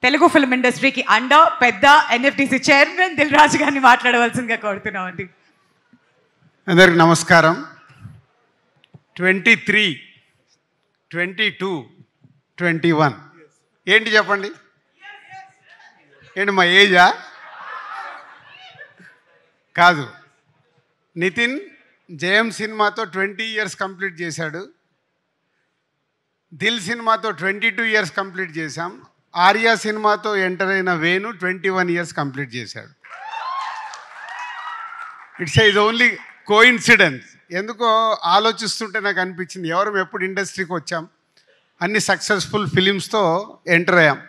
Telugu film ఇండస్ట్రీకి అండ పెద్ద ఎన్ఎఫ్డిసి చైర్మన్ దిల్ రాజు గారిని మాట్లాడవలసిందిగా కోరుతున్నామండి. అందరికి నమస్కారం. 23, 22, 21 ఏంటి చెప్పండి? ఏంటి మా ఏజా? కాదు. నితిన్ జయం సినిమాతో 20 ఇయర్స్ కంప్లీట్ చేశాడు. దిల్ సినిమాతో 22 ఇయర్స్ కంప్లీట్ చేశాం. ఆర్యా సినిమాతో ఎంటర్ అయిన వేణు 21 ఇయర్స్ కంప్లీట్ చేశాడు. It's is only coincidence. ఎందుకో ఆలోచిస్తుంటే నాకు అనిపించింది, ఎవరు ఎప్పుడు ఇండస్ట్రీకి వచ్చాం, అన్ని సక్సెస్ఫుల్ ఫిలిమ్స్తో ఎంటర్ అయ్యాం.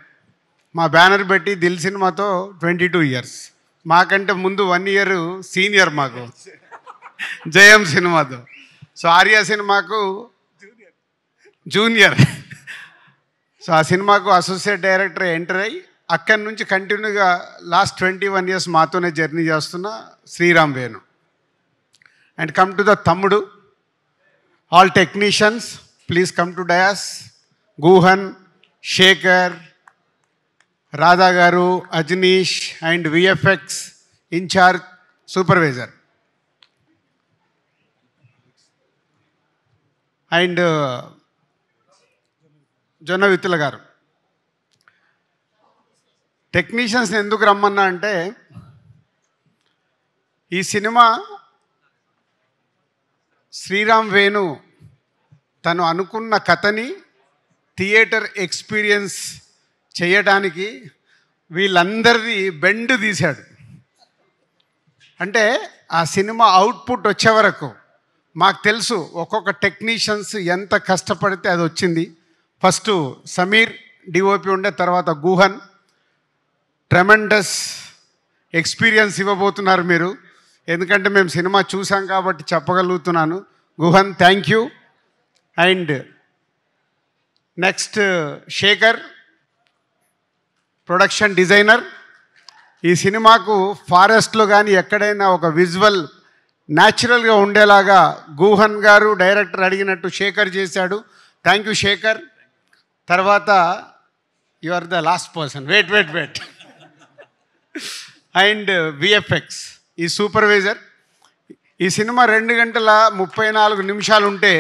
మా బ్యానర్ పెట్టి దిల్ సినిమాతో 22 ఇయర్స్, మాకంటే ముందు 1 ఇయర్ సీనియర్ మాకు జయం సినిమాతో. సో ఆర్యా సినిమాకు జూనియర్. సో ఆ సినిమాకు అసోసియేట్ డైరెక్టర్ ఎంటర్ అయ్యి అక్కడి నుంచి కంటిన్యూగా లాస్ట్ 21 ఇయర్స్ మాతోనే జర్నీ చేస్తున్న Sriram Venu. And come to the తమ్ముడు. All technicians please come to dais. Guhan, Shekhar, Radha గారు, Ajaneesh and VFX incharge supervisor and Jonna Vittula గారు. టెక్నీషియన్స్ ఎందుకు రమ్మన్నా అంటే, ఈ సినిమా శ్రీరామ్ వేణు తను అనుకున్న కథని థియేటర్ ఎక్స్పీరియన్స్ చేయడానికి వీళ్ళందరిది బెండ్ తీశాడు. అంటే ఆ సినిమా అవుట్పుట్ వచ్చే వరకు మాకు తెలుసు ఒక్కొక్క టెక్నీషియన్స్ ఎంత కష్టపడితే అది వచ్చింది. ఫస్ట్ సమీర్ డిఓపి ఉండే, తర్వాత గుహన్. ట్రెమెండస్ ఎక్స్పీరియన్స్ ఇవ్వబోతున్నారు మీరు, ఎందుకంటే మేము సినిమా చూసాం కాబట్టి చెప్పగలుగుతున్నాను. Guhan, thank you. And next Shekhar, production designer. ఈ సినిమాకు ఫారెస్ట్లో కానీ ఎక్కడైనా ఒక విజువల్ న్యాచురల్గా ఉండేలాగా గుహన్ గారు డైరెక్టర్ అడిగినట్టు శేఖర్ చేశాడు. Thank you Shekhar. తర్వాత you are the last person, wait. And VFX ఈ సూపర్వైజర్. ఈ సినిమా 2 గంటల 34 నిమిషాలు ఉంటే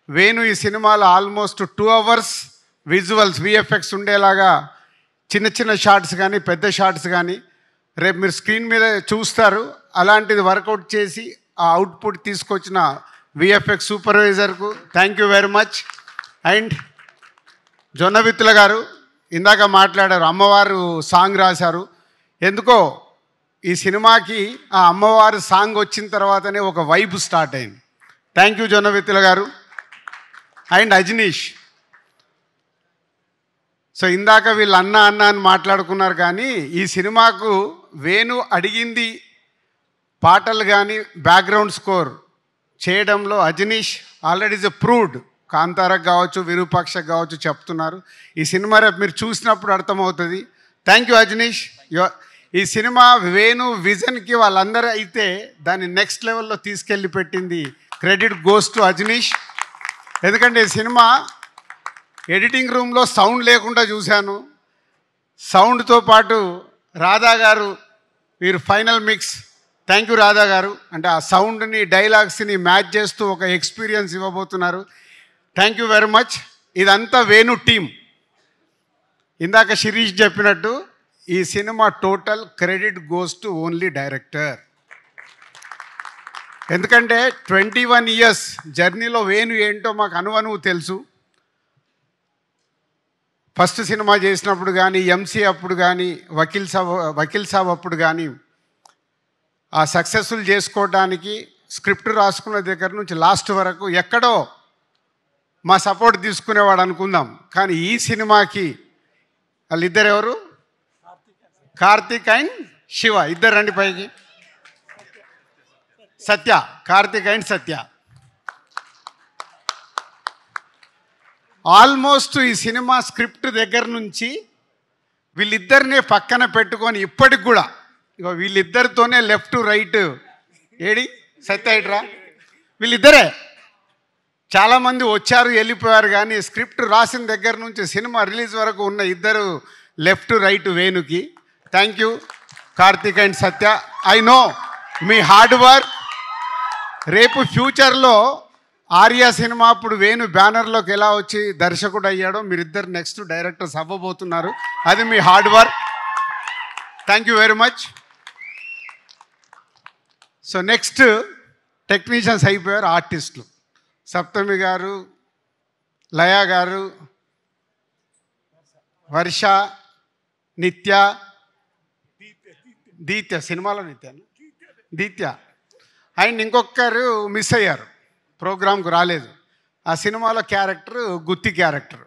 వేణు ఈ సినిమాలో ఆల్మోస్ట్ 2 అవర్స్ విజువల్స్ విఎఫ్ఎక్స్ ఉండేలాగా చిన్న చిన్న షార్ట్స్ కానీ పెద్ద షార్ట్స్ కానీ రేపు మీరు స్క్రీన్ మీద చూస్తారు. అలాంటిది వర్కౌట్ చేసి ఆ అవుట్పుట్ తీసుకొచ్చిన విఎఫ్ఎక్స్ సూపర్వైజర్కు thank you very much. And Jonna Vittula గారు ఇందాక మాట్లాడారు, అమ్మవారు సాంగ్ రాశారు. ఎందుకో ఈ సినిమాకి ఆ అమ్మవారు సాంగ్ వచ్చిన తర్వాతనే ఒక వైబ్ స్టార్ట్ అయింది. థ్యాంక్ యూ జొన్న విత్తుల గారు. అండ్ అజనీష్. సో ఇందాక వీళ్ళు అన్న అని మాట్లాడుకున్నారు, కానీ ఈ సినిమాకు వేణు అడిగింది పాటలు కానీ బ్యాక్గ్రౌండ్ స్కోర్ చేయడంలో అజనీష్ ఆల్రెడీ ఇస్ ప్రూవ్డ్. కాంతారకు కావచ్చు, విరూపాక్షకు కావచ్చు చెప్తున్నారు. ఈ సినిమా రేపు మీరు చూసినప్పుడు అర్థమవుతుంది. Thank you Ajaneesh. ఈ సినిమా వేణు విజన్కి వాళ్ళందరూ అయితే దాన్ని నెక్స్ట్ లెవెల్లో తీసుకెళ్ళి పెట్టింది. Credit goes to Ajaneesh. ఎందుకంటే ఈ సినిమా ఎడిటింగ్ రూమ్లో సౌండ్ లేకుండా చూశాను. సౌండ్తో పాటు రాధా గారు మీరు final mix. Thank you Radha గారు. అంటే ఆ సౌండ్ని డైలాగ్స్ని మ్యాచ్ చేస్తూ ఒక ఎక్స్పీరియన్స్ ఇవ్వబోతున్నారు. Thank you very much. ఇదంతా వేణు టీమ్. ఇందాక శిరీష్ చెప్పినట్టు ఈ cinema total credit goes to only director. ఎందుకంటే 21 ఇయర్స్ జర్నీలో వేణు ఏంటో మాకు అనువనువు తెలుసు. ఫస్ట్ సినిమా చేసినప్పుడు కానీ, ఎంసీ అప్పుడు కానీ, వకీల్ సాబ్ అప్పుడు కానీ ఆ సక్సెస్ఫుల్ చేసుకోవడానికి స్క్రిప్ట్ రాసుకున్న దగ్గర నుంచి లాస్ట్ వరకు ఎక్కడో మా సపోర్ట్ తీసుకునేవాడు అనుకుందాం. కానీ ఈ సినిమాకి వాళ్ళిద్దరు ఎవరు? కార్తీక్ అండ్ శివ. ఇద్దరు రండి పైకి. సత్య, కార్తీక్ అండ్ సత్య. ఆల్మోస్ట్ ఈ సినిమా స్క్రిప్ట్ దగ్గర నుంచి వీళ్ళిద్దరినే పక్కన పెట్టుకొని ఇప్పటికి కూడా ఇక వీళ్ళిద్దరితోనే లెఫ్ట్ రైట్ ఏడి సత్య ఇట్రా వీళ్ళిద్దరే. చాలామంది వచ్చారు వెళ్ళిపోయారు, కానీ స్క్రిప్ట్ రాసిన దగ్గర నుంచి సినిమా రిలీజ్ వరకు ఉన్న ఇద్దరు లెఫ్ట్ రైట్ వేణుకి. Thank you Karthik and Satya. I know మీ హార్డ్ వర్క్. రేపు ఫ్యూచర్లో ఆర్య సినిమా అప్పుడు వేణు బ్యానర్లోకి ఎలా వచ్చి దర్శకుడు అయ్యాడో మీరిద్దరు నెక్స్ట్ డైరెక్టర్స్ అవ్వబోతున్నారు. అది మీ hard work. Thank you very much. So next technicians అయిపోయారు, ఆర్టిస్టులు. సప్తమి గారు, లయ గారు, వర్ష, నిత్య, దీత్య, సినిమాలో దీత్య అండ్ ఇంకొకరు మిస్ అయ్యారు, ప్రోగ్రామ్కు రాలేదు. ఆ సినిమాలో క్యారెక్టర్ గుత్తి క్యారెక్టర్.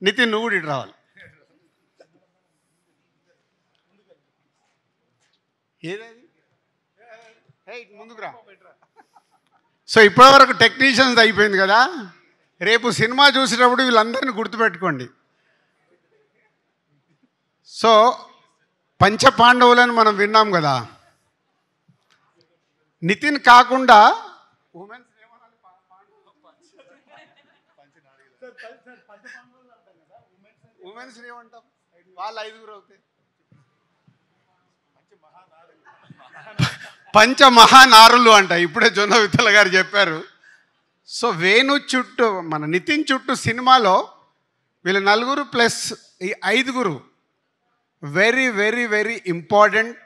నితిన్ నువ్వు కూడా ఇటు రావాలి. ఏదది ముందుకు రా. సో ఇప్పటివరకు టెక్నీషియన్స్ అయిపోయింది కదా. రేపు సినిమా చూసేటప్పుడు వీళ్ళందరినీ గుర్తుపెట్టుకోండి. సో పంచపాండవులని మనం విన్నాం కదా. నితిన్ కాకుండా ఉమెన్స్ ఏమంటాం, వాళ్ళు 5 అవుతాయి. పంచమహానారులు అంట, ఇప్పుడే జొన్న విత్తల గారు చెప్పారు. సో వేణు చుట్టూ, మన నితిన్ చుట్టూ సినిమాలో వీళ్ళు 4 ప్లస్ ఈ 5 very very very important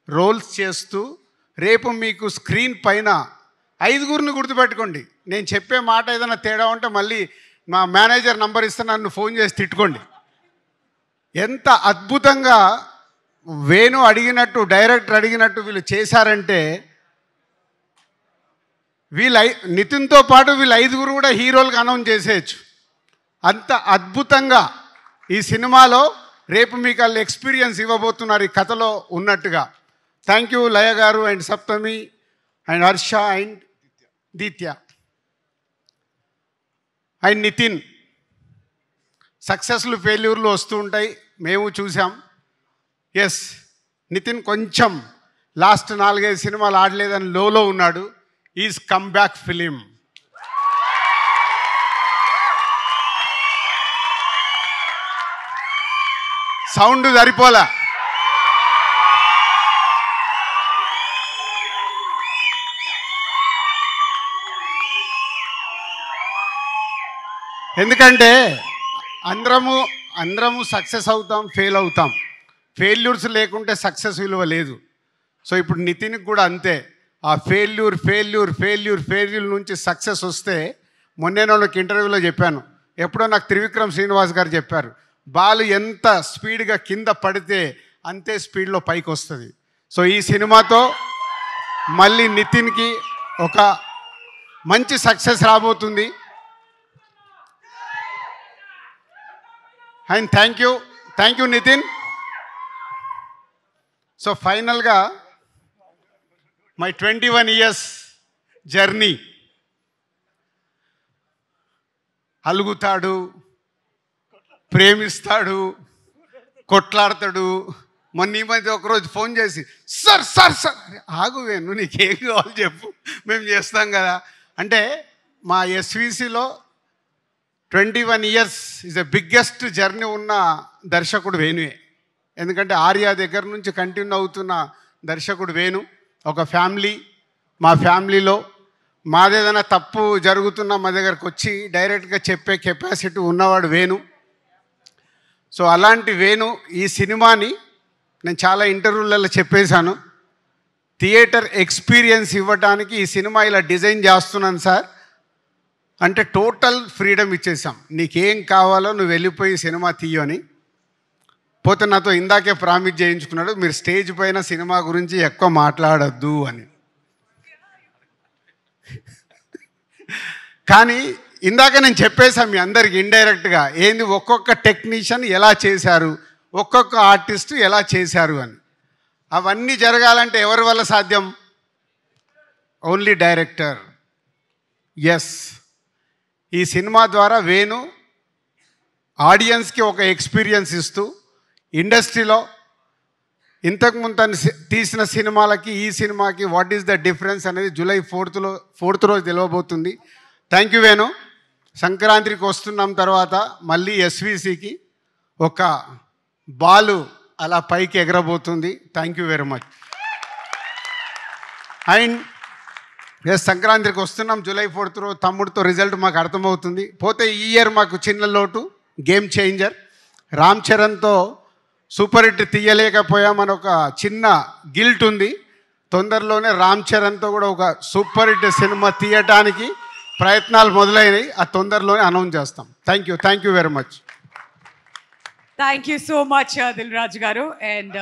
roles చేస్తూ రేపు మీకు స్క్రీన్ పైన 5 గుర్తుపెట్టుకోండి. నేను చెప్పే మాట ఏదైనా తేడా ఉంటే మళ్ళీ మా మేనేజర్ నంబర్ ఇస్తే నన్ను ఫోన్ చేసి తిట్టుకోండి. ఎంత అద్భుతంగా వేణు అడిగినట్టు, డైరెక్టర్ అడిగినట్టు వీళ్ళు చేశారంటే, నితిన్తో పాటు వీళ్ళు 5 కూడా హీరోలకు అనౌన్స్ చేసేయచ్చు. అంత అద్భుతంగా ఈ సినిమాలో రేపు మీకు వాళ్ళు ఎక్స్పీరియన్స్ ఇవ్వబోతున్నారు ఈ కథలో ఉన్నట్టుగా. థ్యాంక్ యూ లయ గారు and Saptami and Harsha and దీత్య అండ్ నితిన్. సక్సెస్లు ఫెయిల్యూర్లు వస్తూ ఉంటాయి, మేము చూసాం. ఎస్, నితిన్ కొంచెం లాస్ట్ 4-5 సినిమాలు ఆడలేదని లోలో ఉన్నాడు. Is come back film. Sound సరిపోలా. ఎందుకంటే అందరము సక్సెస్ అవుతాం, ఫెయిల్ అవుతాం. ఫెయిల్యూర్స్ లేకుంటే సక్సెస్ విలువ లేదు. సో ఇప్పుడు నితిన్కి కూడా అంతే. ఆ ఫెయిల్యూర్ నుంచి సక్సెస్ వస్తే, మొన్నే నాకు ఇంటర్వ్యూలో చెప్పాను, ఎప్పుడో నాకు త్రివిక్రమ్ శ్రీనివాస్ గారు చెప్పారు, బాల్ ఎంత స్పీడ్గా కింద పడితే అంతే స్పీడ్లో పైకి వస్తుంది. సో ఈ సినిమాతో మళ్ళీ నితిన్కి ఒక మంచి సక్సెస్ రాబోతుంది. And thank you Nitin. So ఫైనల్గా మై 21 years జర్నీ. అలుగుతాడు, ప్రేమిస్తాడు, కొట్లాడతాడు. మొన్న ఈ మధ్య ఒకరోజు ఫోన్ చేసి, సార్ ఆగు వేణు, నీకేం కావాలి చెప్పు, మేము చేస్తాం కదా అంటే. మా ఎస్విసిలో 21 years is the biggest journey ఉన్న దర్శకుడు వేణువే. ఎందుకంటే ఆర్య దగ్గర నుంచి కంటిన్యూ అవుతున్న దర్శకుడు వేణు. ఒక ఫ్యామిలీ, మా ఫ్యామిలీలో మాదేదైనా తప్పు జరుగుతున్నా మా దగ్గరకు వచ్చి డైరెక్ట్గా చెప్పే కెపాసిటీ ఉన్నవాడు వేణు. సో అలాంటి వేణు ఈ సినిమాని నేను చాలా ఇంటర్వ్యూలలో చెప్పేశాను, థియేటర్ ఎక్స్పీరియన్స్ ఇవ్వడానికి ఈ సినిమా ఇలా డిజైన్ చేస్తున్నాను సార్ అంటే టోటల్ ఫ్రీడమ్ ఇచ్చేసాం. నీకేం కావాలో నువ్వు వెళ్ళిపోయి సినిమా తీయని. పోతే నాతో ఇందాకే ప్రామిస్ చేయించుకున్నాడు, మీరు స్టేజ్ పైన సినిమా గురించి ఎక్కువ మాట్లాడద్దు అని. కానీ ఇందాక నేను చెప్పేశాను మీ అందరికి ఇండైరెక్ట్గా, ఏంది ఒక్కొక్క టెక్నీషియన్ ఎలా చేశారు, ఒక్కొక్క ఆర్టిస్ట్ ఎలా చేశారు అని. అవన్నీ జరగాలంటే ఎవరి వల్ల సాధ్యం? Only director. ఎస్, ఈ సినిమా ద్వారా వేణు ఆడియన్స్కి ఒక ఎక్స్పీరియన్స్ ఇస్తూ ఇండస్ట్రీలో ఇంతకుముందు తను తీసిన సినిమాలకి ఈ సినిమాకి వాట్ ఈస్ ద డిఫరెన్స్ అనేది జూలై 4th రోజు తెలియబోతుంది. Thank you Venu. సంక్రాంతికి వస్తున్నాం తర్వాత మళ్ళీ ఎస్విసికి ఒక బాలు అలా పైకి ఎగరబోతుంది. Thank you very much. And yes, సంక్రాంతికి వస్తున్నాం. జూలై 4th తమ్ముడితో రిజల్ట్ మాకు అర్థమవుతుంది. పోతే ఈ ఇయర్ మాకు చిన్న లోటు, గేమ్ చేంజర్. రామ్ చరణ్తో సూపర్ హిట్ తీయలేకపోయామని ఒక చిన్న గిల్ట్ ఉంది. తొందరలోనే రామ్ చరణ్తో కూడా ఒక సూపర్ హిట్ సినిమా తీయటానికి ప్రయత్నాలు మొదలైనవి. ఆ తొందరలోనే అనౌన్స్ చేస్తాం. Thank you very much. Thank you so much Dil Raju గారు. అండ్